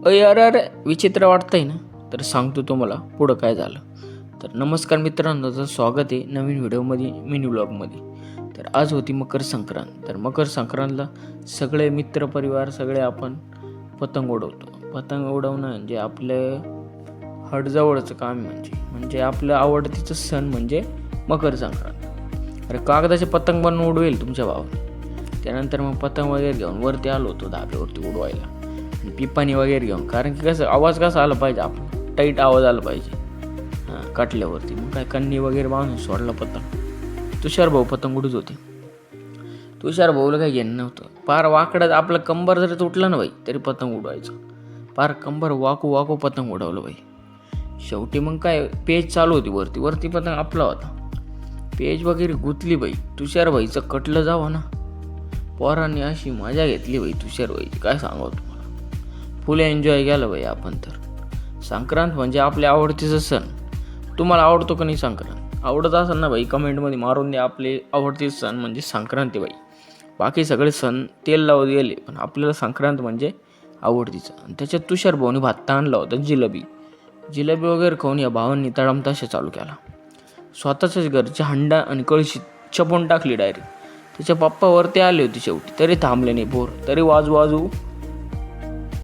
अरे अरे विचित्र वाटतंय ना, तर सांगतो तुम्हाला पुढं काय झालं. तर नमस्कार मित्रांनो, तर स्वागत आहे नवीन व्हिडिओमध्ये, मिनी व्लॉगमध्ये. तर आज होती मकर संक्रांत. तर मकर संक्रांतला सगळे मित्रपरिवार सगळे आपण पतंग उडवतो. पतंग उडवणं म्हणजे आपलं हडजवळचं काम आहे. म्हणजे आपलं आवडतीचं सण म्हणजे मकर संक्रांत. अरे कागदाचे पतंग बनवून उडवेल तुमच्या भावाने. त्यानंतर मग पतंग वगैरे घेऊन वरती आलो होतो धाब्यावरती उडवायला, पिपाणी वगैरे घेऊन. कारण की कसं आवाज कसा आला पाहिजे, आपला टाईट आवाज आला पाहिजे काटल्यावरती. मग काय कन्नी वगैरे बांधून सोडला पतंग. तुषार भाऊ पतंग उडत होते. तुषार भाऊला काही घेणं नव्हतं. पार वाकडं आपलं कंबर जरी तुटलं ना बाई तरी पतंग उडवायचं. पार कंबर वाकू वाकू पतंग उडवलं बाई. शेवटी मग काय पेज चालू होती वरती पतंग आपला होता. पेज वगैरे गुतली बाई. तुषार भाईचं कटलं जावं ना. पोरांनी अशी मजा घेतली बाई तुषार भाईची, काय सांगावं तुम्हाला. फुल एन्जॉय केलं बाई आपण. तर संक्रांत म्हणजे आपल्या आवडतीचं सण. तुम्हाला आवडतो का नाही संक्रांत? आवडत असेल ना बाई कमेंटमध्ये मारून द्या. आपले आवडते सण म्हणजे संक्रांती बाई. बाकी सगळे सण तेल लावत गेले, पण आपल्याला संक्रांत म्हणजे आवडतीचं. आणि त्याच्यात तुषार भाऊनी भात आणला होता, जिलेबी वगैरे खाऊन या भावांनी तडामताशा चालू केला. स्वतःच्याच घरच्या हंडा आणि कळशी चपून टाकली डायरेक्ट. त्याच्या पप्पा वरती आले होते शेवटी, तरी थांबले नाही पोर. तरी वाजू